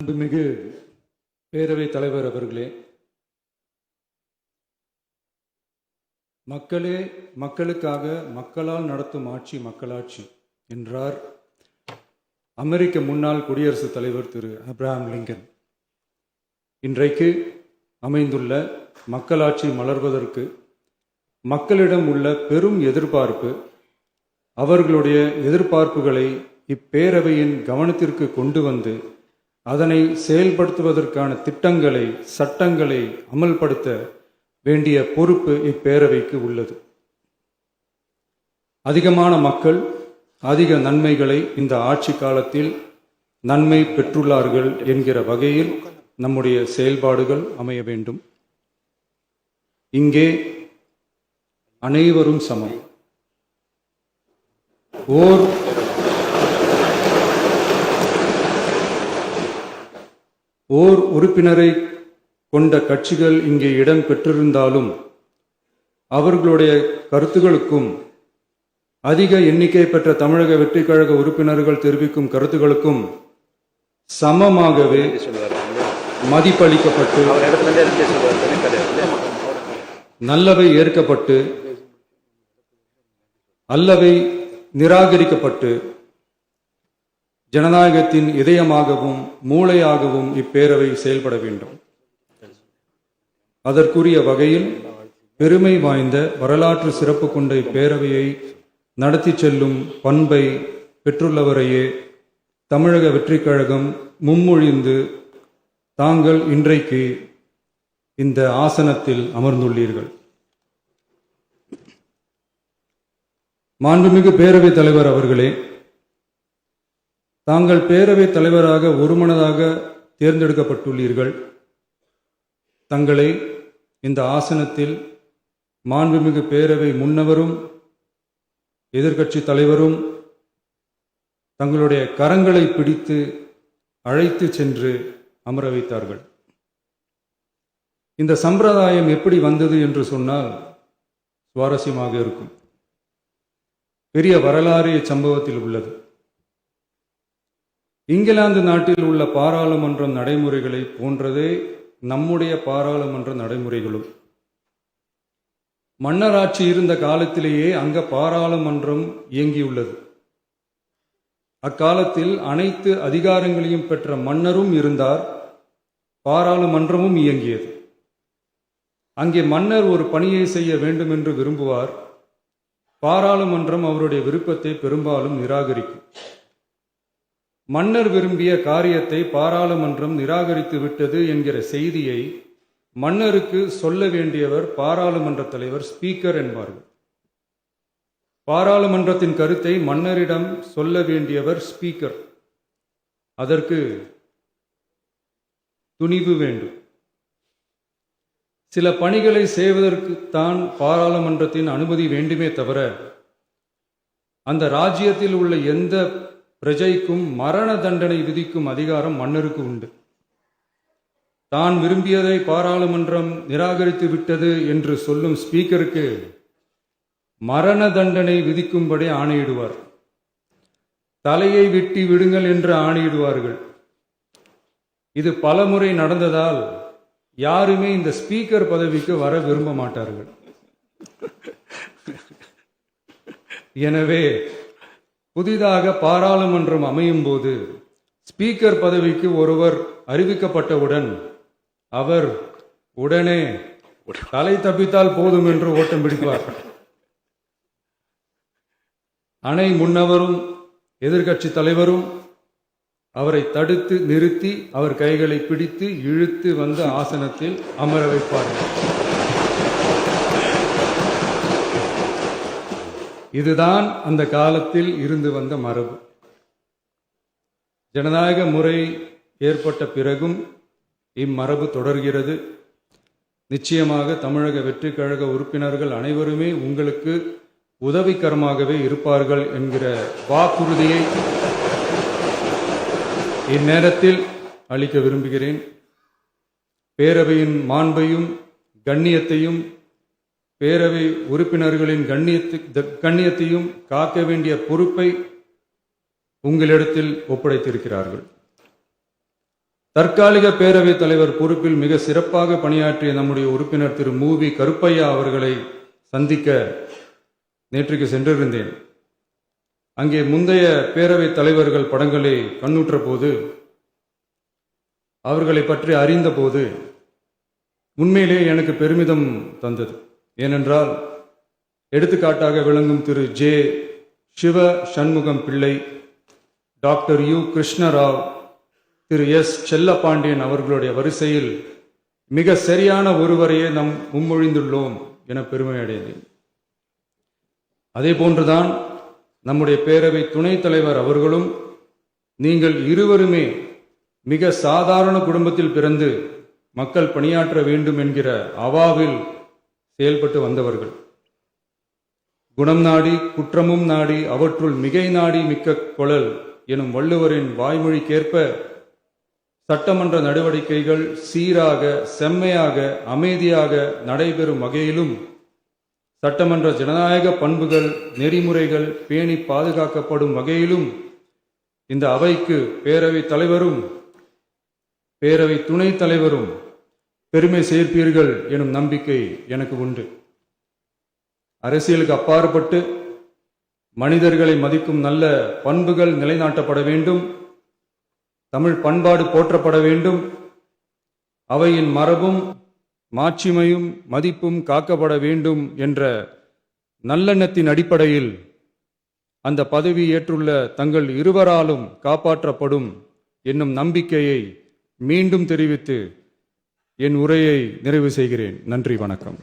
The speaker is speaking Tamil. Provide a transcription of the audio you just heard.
அன்புமிகு பேரவைத் தலைவர் அவர்களே, மக்களே மக்களுக்காக மக்களால் நடத்தும் ஆட்சி மக்களாட்சி என்றார் அமெரிக்க முன்னாள் குடியரசுத் தலைவர் திரு ஆப்ரஹாம் லிங்கன். இன்றைக்கு அமைந்துள்ள மக்களாட்சி மலர்வதற்கு மக்களிடம் உள்ள பெரும் எதிர்பார்ப்பு, அவர்களுடைய எதிர்பார்ப்புகளை இப்பேரவையின் கவனத்திற்கு கொண்டு வந்து அதனை செயல்படுத்துவதற்கான திட்டங்களை, சட்டங்களை அமல்படுத்த வேண்டிய பொறுப்பு இப்பேரவைக்கு உள்ளது. அதிகமான மக்கள் அதிக நன்மைகளை இந்த ஆட்சி காலத்தில் நன்மை பெற்றுள்ளார்கள் என்கிற வகையில் நம்முடைய செயல்பாடுகள் அமைய வேண்டும். இங்கே அனைவரும் சமம். ஓர் உறுப்பினரை கொண்ட கட்சிகள் இங்கே இடம் பெற்றிருந்தாலும் அவர்களுடைய கருத்துகளுக்கும் அதிக எண்ணிக்கை பெற்ற தமிழக வெற்றிக் கழக உறுப்பினர்கள் தெரிவிக்கும் கருத்துகளுக்கும் சமமாகவே மதிப்பளிக்கப்பட்டு நல்லவை ஏற்கப்பட்டு அல்லவை நிராகரிக்கப்பட்டு ஜனநாயகத்தின் இதயமாகவும் மூளையாகவும் இப்பேரவை செயல்பட வேண்டும். அதற்குரிய வகையில் பெருமை வாய்ந்த வரலாற்று சிறப்பு கொண்ட இப்பேரவையை நடத்தி செல்லும் பண்பை பெற்றுள்ளவரையே தமிழக வெற்றிக் கழகம் முன்மொழிந்து தாங்கள் இன்றைக்கு இந்த ஆசனத்தில் அமர்ந்துள்ளீர்கள். மாண்புமிகு பேரவைத் தலைவர் அவர்களே, தாங்கள் பேரவைத் தலைவராக ஒருமனதாக தேர்ந்தெடுக்கப்பட்டுள்ளீர்கள். தங்களை இந்த ஆசனத்தில் மாண்புமிகு பேரவை முன்னவரும் எதிர்க்கட்சி தலைவரும் தங்களுடைய கரங்களை பிடித்து அழைத்து சென்று அமர வைத்தார்கள். இந்த சம்பிரதாயம் எப்படி வந்தது என்று சொன்னால் சுவாரஸ்யமாக இருக்கும். பெரிய வரலாறு சம்பவத்தில் உள்ளது. இங்கிலாந்து நாட்டில் உள்ள பாராளுமன்ற நடைமுறைகளை போன்றதே நம்முடைய பாராளுமன்ற நடைமுறைகளும். மன்னராட்சி இருந்த காலத்திலேயே அங்க பாராளுமன்றம் இயங்கியுள்ளது. அக்காலத்தில் அனைத்து அதிகாரங்களையும் பெற்ற மன்னரும் இருந்தார், பாராளுமன்றமும் இயங்கியது. அங்கே மன்னர் ஒரு பணியை செய்ய வேண்டும் என்று விரும்புவார், பாராளுமன்றம் அவருடைய விருப்பத்தை பெரும்பாலும் நிராகரிக்கும். மன்னர் விரும்பிய காரியத்தை பாராளுமன்றம் நிராகரித்து விட்டது என்கிற செய்தியை மன்னருக்கு சொல்ல வேண்டியவர் பாராளுமன்ற தலைவர், ஸ்பீக்கர் என்பார்கள். பாராளுமன்றத்தின் கருத்தை மன்னரிடம் சொல்ல வேண்டியவர் ஸ்பீக்கர். அதற்கு துணிவு வேண்டும். சில பணிகளை செய்வதற்குத்தான் பாராளுமன்றத்தின் அனுமதி வேண்டுமே தவிர அந்த ராஜ்யத்தில் உள்ள எந்த பிரஜைக்கும் மரண தண்டனை விதிக்கும் அதிகாரம் மன்னருக்கு உண்டு. தான் விரும்பியதை பாராளுமன்றம் நிராகரித்து விட்டது என்று சொல்லும் ஸ்பீக்கருக்கு மரண தண்டனை விதிக்கும்படி ஆணையிடுவார். தலையை வெட்டி விடுங்கள் என்று ஆணையிடுவார்கள். இது பலமுறை நடந்ததால் யாருமே இந்த ஸ்பீக்கர் பதவிக்கு வர விரும்ப மாட்டார்கள். எனவே புதிதாக பாராளுமன்றம் அமையும் போது ஸ்பீக்கர் பதவிக்கு ஒருவர் அறிவிக்கப்பட்டவுடன் அவர் உடனே தலை தப்பித்தால் போதும் என்று ஓட்டம் பிடிப்பார். அணை முன்னவரும் எதிர்க்கட்சி தலைவரும் அவரை தடுத்து நிறுத்தி அவர் கைகளை பிடித்து இழுத்து வந்த ஆசனத்தில் அமர வைப்பார்கள். இதுதான் அந்த காலத்தில் இருந்து வந்த மரபு. ஜனநாயக முறை ஏற்பட்ட பிறகும் இம்மரபு தொடர்கிறது. நிச்சயமாக தமிழக வெற்றிக் கழக உறுப்பினர்கள் அனைவருமே உங்களுக்கு உதவிகரமாகவே இருப்பார்கள் என்கிற வாக்குறுதியை இந்நேரத்தில் அளிக்க விரும்புகிறேன். பேரவையின் மாண்பையும் கண்ணியத்தையும் பேரவை உறுப்பினர்களின் கண்ணியத்தையும் காக்க வேண்டிய பொறுப்பை உங்களிடத்தில் ஒப்படைத்திருக்கிறார்கள். தற்காலிக பேரவைத் தலைவர் பொறுப்பில் மிக சிறப்பாக பணியாற்றிய நம்முடைய உறுப்பினர் திரு மூவி கருப்பையா அவர்களை சந்திக்க நேற்றுக்கு சென்றிருந்தேன். அங்கே முந்தைய பேரவைத் தலைவர்கள் படங்களை கண்ணுற்ற போது, அவர்களை பற்றி அறிந்த போது உண்மையிலே எனக்கு பெருமிதம் தந்தது. ஏனென்றால் எடுத்துக்காட்டாக விளங்கும் திரு ஜே சிவ சண்முகம் பிள்ளை, டாக்டர் யு கிருஷ்ணராவ், திரு எஸ் செல்லப்பாண்டியன் அவர்களுடைய வரிசையில் மிக சரியான ஒருவரையே நாம் முன்மொழிந்துள்ளோம் என பெருமை அடைந்தேன். அதே போன்றுதான் நம்முடைய பேரவை துணைத் தலைவர் அவர்களும் நீங்கள் இருவருமே மிக சாதாரண குடும்பத்தில் பிறந்து மக்கள் பணியாற்ற வேண்டும் என்கிற அவாவில் செயல்பட்டு வந்தவர்கள். குணம் நாடி குற்றமும் நாடி அவற்றுள் மிகை நாடி மிக்க கொளல் எனும் வள்ளுவரின் வாய்மொழிக்கேற்ப சட்டமன்ற நடவடிக்கைகள் சீராக, செம்மையாக, அமைதியாக நடைபெறும் வகையிலும் சட்டமன்ற ஜனநாயக பண்புகள், நெறிமுறைகள் பேணி பாதுகாக்கப்படும் வகையிலும் இந்த அவைக்கு பேரவைத் தலைவரும் பேரவை துணைத் தலைவரும் பெருமை சேர்ப்பீர்கள் எனும் நம்பிக்கை எனக்கு உண்டு. அரசியலுக்கு அப்பாற்பட்டு மனிதர்களை மதிக்கும் நல்ல பண்புகள் நிலைநாட்டப்பட வேண்டும். தமிழ் பண்பாடு போற்றப்பட வேண்டும். அவையின் மரபும் மாட்சிமையும் மதிப்பும் காக்கப்பட வேண்டும் என்ற நல்லெண்ணத்தின் அடிப்படையில் அந்த பதவி ஏற்றுள்ள தங்கள் இருவராலும் காப்பாற்றப்படும் என்னும் நம்பிக்கையை மீண்டும் தெரிவித்து என் உரையை நிறைவு செய்கிறேன். நன்றி, வணக்கம்.